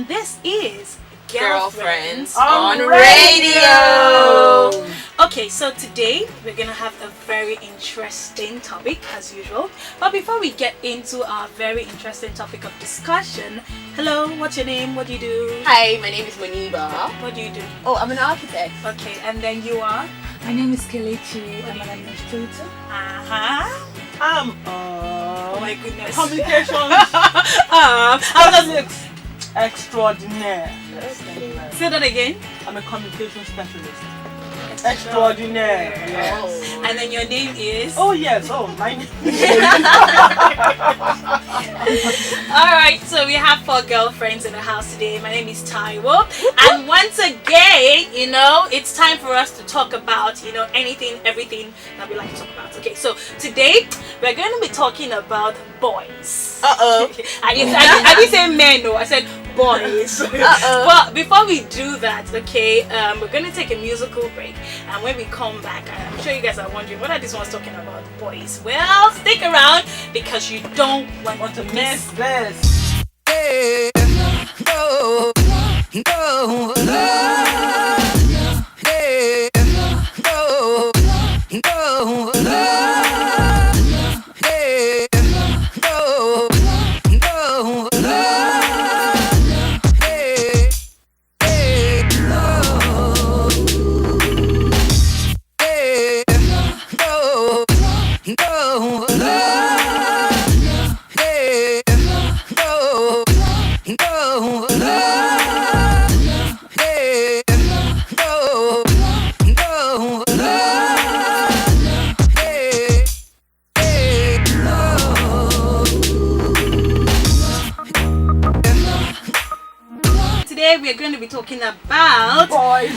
and this is Girlfriends on Radio. Okay, so today we're gonna have a very interesting topic as usual. But before we get into our very interesting topic of discussion, hello, what's your name? What do you do? Hi, my name is Muniba. What do you do? Oh, I'm an architect. Okay, and then you are? My name is Kelechi. I'm an administrator. Oh my goodness. Communications How does it? extraordinaire. Say that again. I'm a communication specialist. Extraordinaire. Yes. Oh. And then your name is? Oh yes. Oh, my name. Alright, so we have 4 girlfriends in the house today. My name is Taiwo. And once again, it's time for us to talk about, anything, everything that we like to talk about. Okay, so today we're going to be talking about boys. Uh-oh. I didn't say men, no, I said boys. But before we do that, okay, we're going to take a musical break. And when we come back, I'm sure you guys are wondering, what are these ones talking about, boys? Well, stick around because you don't want to miss this. Hey, no, no, hey, no, no, hey, no, no, hey, hey, no, hey, no, no, hey, no, no, hey, no, no, hey, hey, Today we are going to be talking about Boys.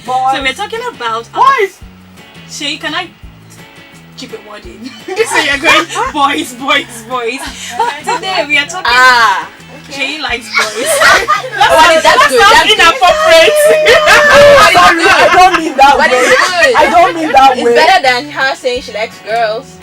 So we're talking about Boys. Shay, can I keep it word in? So you're going boys. Today we are talking Shay likes boys. That's good. That's Inappropriate. Sorry, I don't mean that But way. it's good. I don't mean that It's way. better than her saying she likes girls.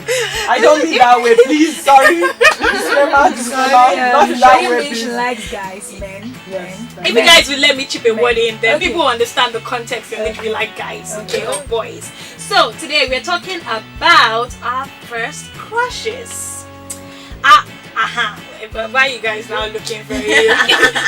I don't mean that way. Please, sorry. Disclaimer. Not in that She way, means she please. likes guys, men. Yes. If you guys will let me chip a word in, then Okay. people will understand the context in which we like guys, okay, or boys. So today we're talking about our first crushes. Why are you guys now looking very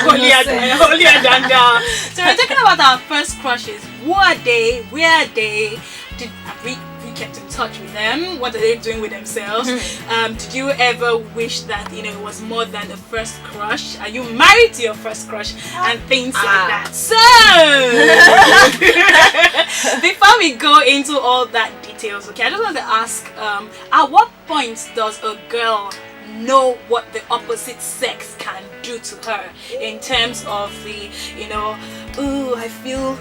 holier than thou? So we're talking about our first crushes. Who are they? Where are they? Did we kept in touch with them? What are they doing with themselves? Did you ever wish that it was more than a first crush? Are you married to your first crush and things like that? So before we go into all that details, okay, I just want to ask, at what point does a girl know what the opposite sex can do to her in terms of the I feel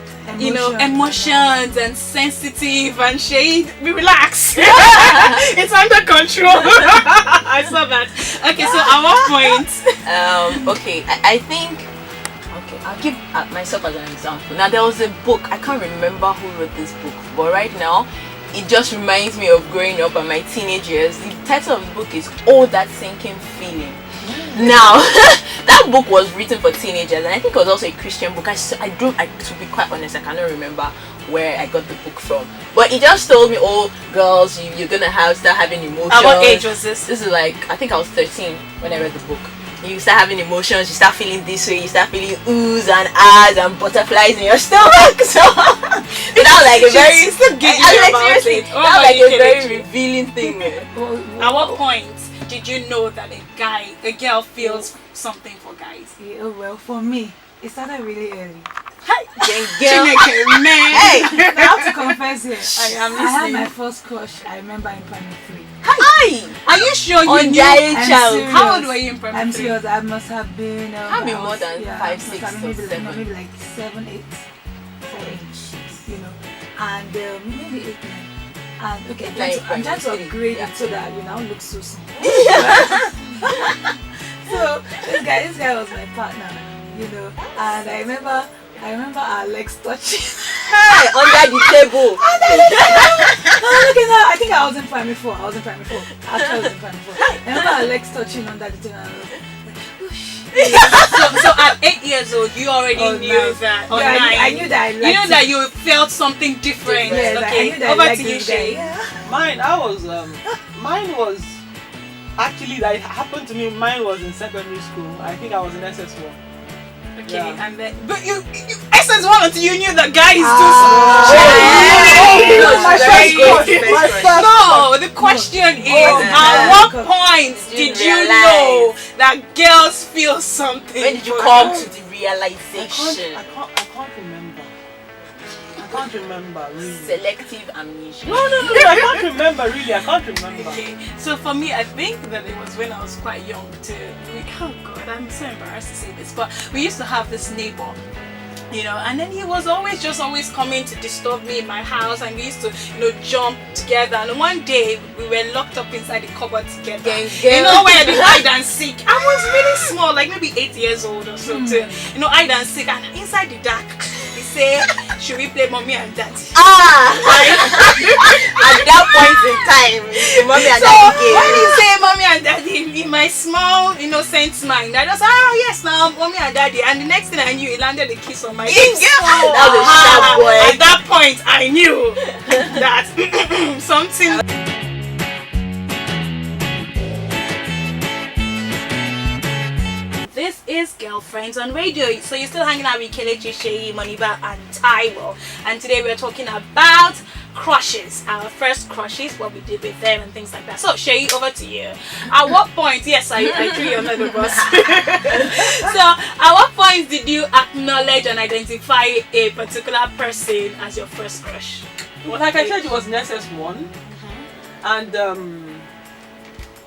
emotions and sensitive and shade, we relax. It's under control. I saw that. Okay, so at what point? Okay, I think. Okay, I'll give myself as an example. Now there was a book. I can't remember who wrote this book, but right now it just reminds me of growing up and my teenage years. The title of the book is "Oh That Sinking Feeling." Now, that book was written for teenagers, and I think it was also a Christian book. To be quite honest, I cannot remember where I got the book from. But it just told me, oh, girls, you're gonna start having emotions. At what age was this? This is I think I was 13 when I read the book. You start having emotions, you start feeling this way, you start feeling oohs and ahs and butterflies in your stomach. So that was like a very seriously, that was like a very revealing thing. At what point did you know that a girl feels something for guys? Yeah, well, for me, it started really early. Man. Hey! I have to confess here. I am I had listening. my first crush, I remember, in primary 3. Hi! Are you sure you On knew? Giant I'm Child. serious. How old were you in primary I'm 3? serious. I must have been. I've been more than 5, I must 6, have or maybe 7. maybe like 7, 8, 7, and maybe 8, 9. And okay, I'm trying to upgrade it so that I don't look so small. So this guy was my partner, and I remember our legs touching. Hey, under the table. Oh, look at that. I think I was in primary 4. Actually, I was in primary 4. I remember our legs touching under the table. And I was like, whoosh. So at 8 years old, you already Or knew 9. that. Or Yeah, 9. I knew that I liked You know that it. you felt something different. Yes, I Okay, knew that I over liked to you, this guy. Shay. Yeah. Mine was actually that it happened to me. Mine was in secondary school. I think I was in SS1. Okay, Yeah. and then but you SS1 until you knew the guy is too Ah. small. My Very first good. crush. My first No, the question is, at what point Did did you you know that girls feel something? When did you for come you? to the realization? I can't remember. I can't remember really. Selective amnesia. No, I can't remember really. I can't remember. Okay, so for me, I think that it was when I was quite young too. Oh God, I'm so embarrassed to say this, but we used to have this neighbor, you know, and then he was always coming to disturb me in my house, and we used to, you know, jump together. And one day we were locked up inside the cupboard together. You know, where the hide and seek. I was really small, like maybe 8 years old or so too. You know, hide and seek, and inside the dark, he said, "Should we play mommy and daddy?" At that point in time, the mommy and So daddy when he game. say mommy and daddy, in my small innocent mind, I just yes now mommy and daddy, and the next thing I knew, he landed a kiss on my lips. That was a sharp boy. At that point, I knew that something. This is Girlfriends on Radio. So you're still hanging out with Kelechi, Sheyi, Moniba, and Taiwo. And today we're talking about crushes. Our first crushes, what we did with them and things like that. So Sheyi, over to you. At what point, yes, I threw you under the bus. So at what point did you acknowledge and identify a particular person as your first crush? Well, like I said, it was in SS1, and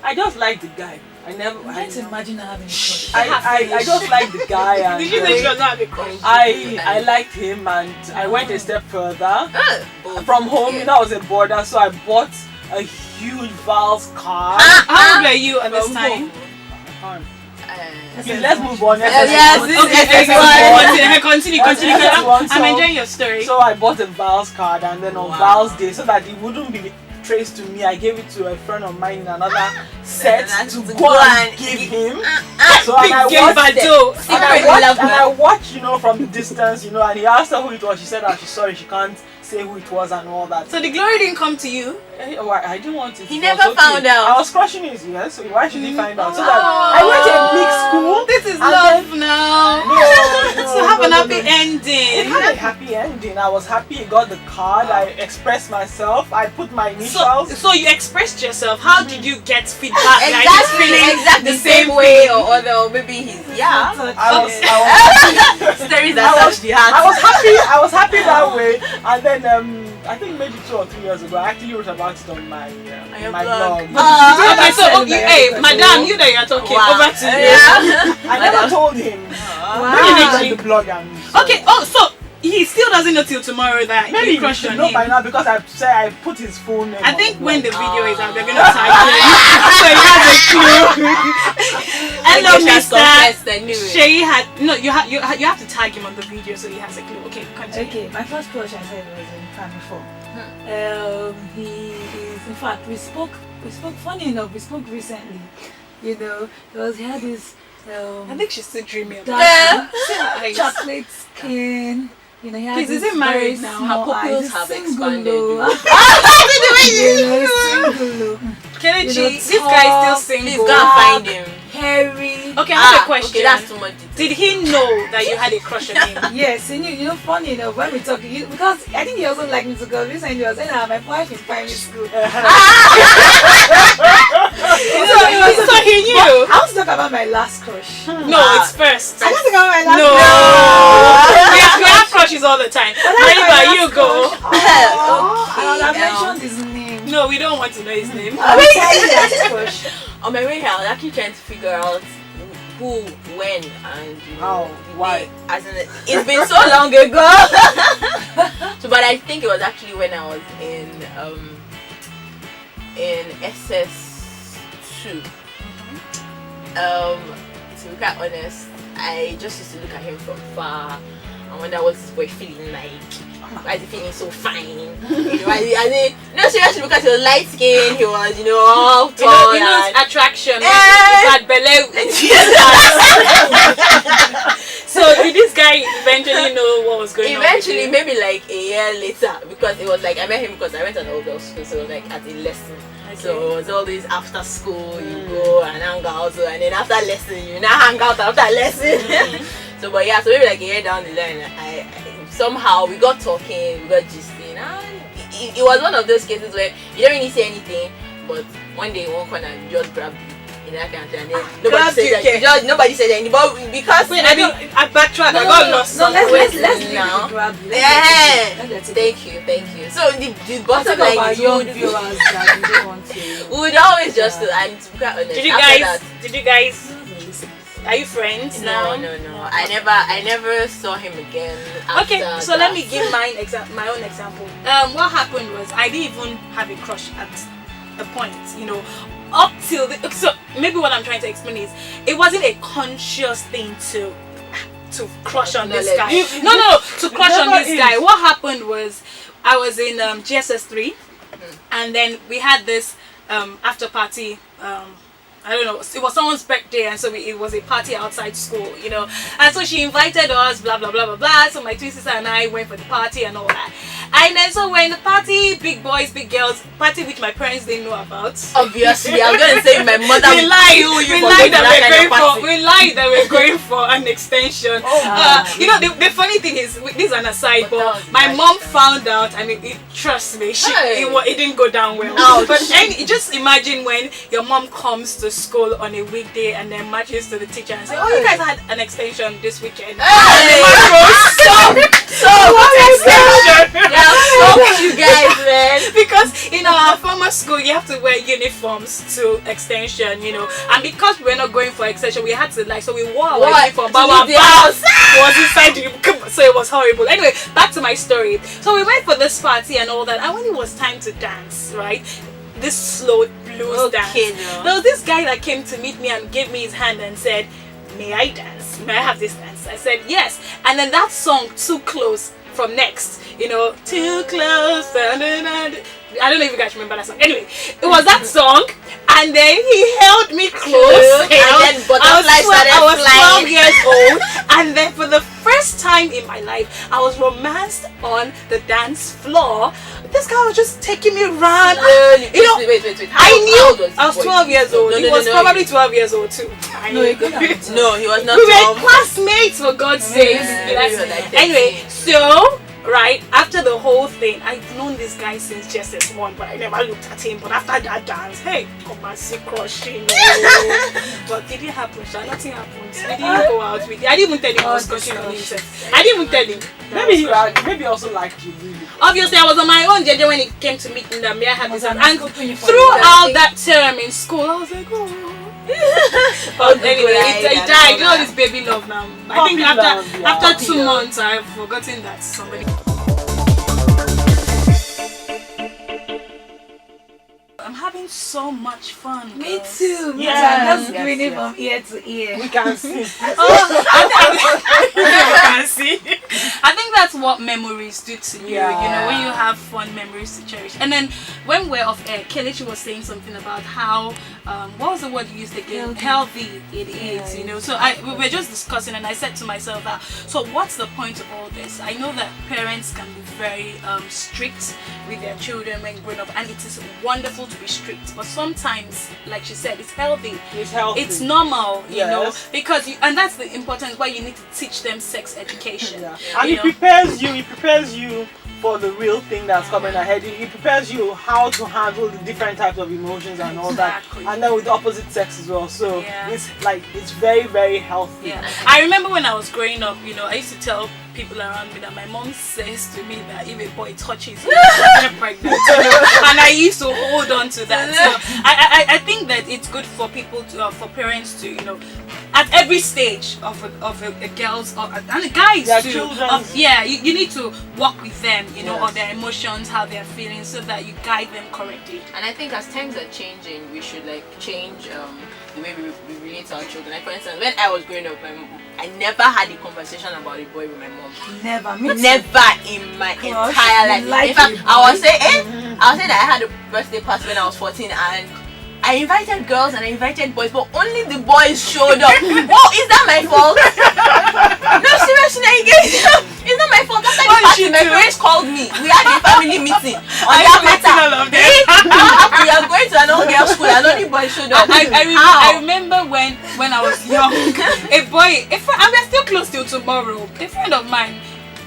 I just liked the guy. I Can't imagine having a crush. I just liked the guy, and Did you say she was not a crush? I liked him, and I went a step further. From home, that was a border, so I bought a huge Val's car. How old were you at this From time? home. Okay, let's move on. Yes, this is Okay, continue. SS1, I'm so- enjoying your story. So I bought a Val's card, and then on Val's Day, so that it wouldn't be traced to me, I gave it to a friend of mine in another set to go and give him. So and I watched, you know, from the distance, you know, and he asked her who it was. She said that she's sorry, she can't say who it was and all that. So the glory didn't come to you? I didn't want it. He It never was found out. I was crushing his ears, so why should he find out? So that I went to a mixed school. This is and love then- now. No, To have an happy It ending. had a happy ending. I was happy. He got the card. I expressed myself. I put my initials. So you expressed yourself. How did you get feedback? Like, this feeling Exactly the the same same way, thing? or other, or maybe he's I was stories I that was- touch the heart. I was happy that way, and then I think maybe 2 or 3 years ago, I actually wrote about it on my my blog. Okay, so Celebrate hey, the madam, you that you're talking, Wow. over to you. Yeah. I never told him. Wow. I the blog and Okay, oh, so he still doesn't know till tomorrow that maybe you you crushed should on know him. by now because I said I put his full name. I on think the when the blog. video is out, they're gonna tag him, so he has a clue. Hello, Mr. Sheyi had no. You have to tag him on the video so he has a clue. Okay, continue. Okay, my first crush I said was in primary 4. He is, in fact, we spoke, funny enough, we spoke recently. You know, because he had this I think she's still dreaming of dark that. chocolate skin. You know, he had Please, is this he married very now? small Her pupils eyes, have single expanded. look. You know, single look. Kelechi, You know, this guy is tall, still Please single. go and find him. Hairy. Okay, I have a question. Okay, that's too much detail. Did he know that you had a crush on him? Yes, and you know, funny enough, when we talk, because I think he also liked me too, because recently he was saying that my wife in primary school. So he knew. I want to talk about my last crush. No, it's first. I want to talk about my last No. crush. Yes, we have crushes all the time. Mariba, you go. I mentioned his name. No, we don't want to know his name. I will tell you that crush. On my way here, I was actually trying to figure out who, when, and you know, How, the why? day. As in, it's been so long ago. So, but I think it was actually when I was in SS2. To be quite honest, I just used to look at him from far and wonder what his boy feeling like. why is he feeling so fine? No, seriously, because he was light skinned, he was, all tall. Attraction. Bad belly. So did this guy eventually know what was going on? Eventually, maybe like a year later, because it was like I met him because I went to an old girls' school, so it was like at a lesson. Okay. So it was all these after school, you go and hang out, and then after lesson, you now hang out after lesson. So maybe like a year down the line, I somehow we got talking, we got gisting, and it was one of those cases where you don't really say anything, but one day one corner you just grabbed you. In that country, and then nobody said anything, but because I backtrack. I got lost. No, let's now. Thank you. So the bottom line is young viewers that we don't want to. We would always just and to be quite honest. Did you guys? Are you friends now? No. I never saw him again. Okay, so let me give my own example. What happened was I didn't even have a crush at a point, up till so maybe what I'm trying to explain is it wasn't a conscious thing to crush on this guy. No, to crush on this guy. What happened was I was in GSS 3, and then we had this after party. I don't know, it was someone's birthday, and so it was a party outside school, and so she invited us, blah blah blah blah blah. So my twin sister and I went for the party and all that. And then so when the party, big boys, big girls, party which my parents didn't know about. Obviously, I'm gonna say my mother. We lied that we're going for an extension. The funny thing is, this is an aside, but my mom found out, and trust me, it didn't go down well. But just imagine when your mom comes to school on a weekday and then matches to the teacher and say, "Oh, you guys had an extension this weekend." You guys, man. Because in our former school you have to wear uniforms to extension, and because we're not going for extension, we had to so we wore our uniform, but our house was inside so it was horrible. Anyway, back to my story. So we went for this party and all that, and when it was time to dance, right, this slow blues dance, there was this guy that came to meet me and gave me his hand and said, "May I dance? May I have this dance?" I said yes, and then that song Too Close from Next, Too Close, I don't know if you guys remember that song. Anyway, it was that song, and then he held me close, and then I was 12 years old, and then for the first time in my life I was romanced on the dance floor. This guy was just taking me around. Wait. I knew I was 12 years old. He was probably 12 years old too. No, he was not. We were classmates, for God's sake. Anyway, so right after the whole thing, I've known this guy since GSS 1, but I never looked at him. But after that dance, hey, come and see crushing. But it didn't happen, so nothing happened. We didn't go out with it. I didn't even tell him I was crushing on himself. I didn't even tell him. Maybe he also liked you, really. Obviously, I was on my own JJ when it came to meeting them. I had this, and throughout that term in school, I was like, oh. But anyway, it died. This baby love now. I think after 2 months, I've forgotten that somebody. I'm having so much fun. Me too. Yeah. I'm just grinning from ear to ear. We can see. I think that's what memories do to you. When you have fun memories to cherish. And then when we're off air, Kelechi was saying something about how what was the word you used again? Healthy it is. So we were just discussing, and I said to myself that, so what's the point of all this? I know that parents can be very strict with their children when growing up, and it is wonderful to be strict, but sometimes, like she said, it's healthy. It's normal, because and that's the importance why you need to teach them sex education. And it prepares you for the real thing that's coming ahead. It prepares you how to handle the different types of emotions and all that, and then with the opposite sex as well. So it's very, very healthy. I remember when I was growing up, I used to tell people around me that my mom says to me that if a boy touches me, I'm pregnant. And I used to hold on to that. So I think that it's good for people to, for parents to, at every stage of a girl's and the guys Their too. children. You need to walk with them, you know, Yes. on their emotions, how they're feeling, so that you guide them correctly. And I think as times are changing, we should like change the way we relate to our children. Like for instance, when I was growing up, I never had a conversation about a boy with my mom. Never. Me too. Never in my Gosh, entire life. you like In fact, a I was boy? saying, that I had a birthday party when I was 14, and I invited girls and I invited boys, but only the boys showed up. Oh, is that my fault? No, seriously, it's not my fault. After the What did party, you my do? parents called me. We had a family meeting on I that met matter. all of them. We are going to an all-girls school and only boys showed up. I remember when I was young, a boy, and we're still close till tomorrow, a friend of mine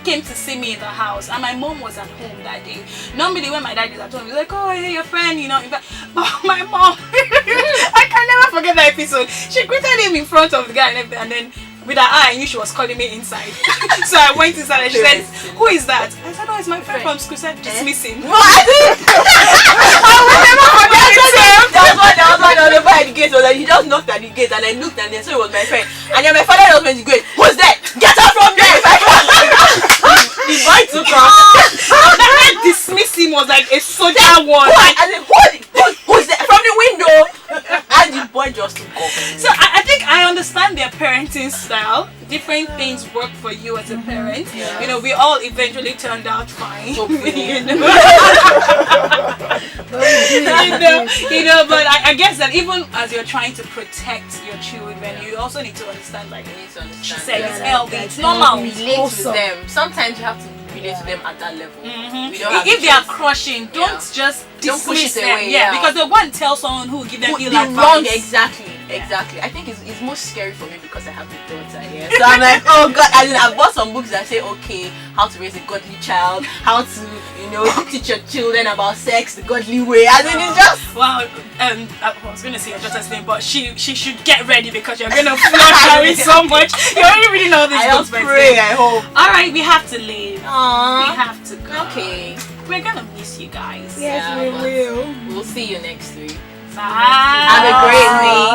came to see me in the house, and my mom was at home that day. Normally when my dad is at home, he's like, oh, hey, your friend, you know. But my mom, I can never forget that episode. She greeted him in front of the guy and everything, and then with her eye, I knew she was calling me inside. So I went inside and she said, who is that? I said, oh, it's my friend from school. She said, dismiss him. I will never forget it. There was one over at the gate. So that he just knocked at the gate, and I looked, and then so it was my friend. And then my father just went to the gate. Who's that? Get out from there! The boy took off. That word dismiss him was like a soldier word. I said, who's that? From the window. And the boy just took off. So I think I understand their parenting style. Different things work for you as a parent. Yeah. You know, we all eventually turned out fine. Hopefully. you know, but I guess that even as you're trying to protect your children, you also need to understand, like, You need to she understand. said, Yeah, it's like, healthy, like, it's normal. Relate Awesome. to them. Sometimes you have to relate to them at that level. We don't have If the they are choice. crushing, don't just Don't push dismiss it them. away, Yeah, yeah. because they want to tell someone who will give them Put ill the advice. wrong, exactly. I think it's most scary for me because I have a daughter here. So I'm like, oh God, I bought some books that say, okay, how to raise a godly child, how to, teach your children about sex the godly way. I mean, it's just... Well, I was going to say your daughter's name, but she should get ready because you're going to flush her with so much. You're already reading all these I books. just by pray, today. I hope. All right, we have to leave. We Aww. have to go. Okay. We're going to miss you guys. Yes, Yeah, we but will. We'll see you next week. Bye. Have a great week.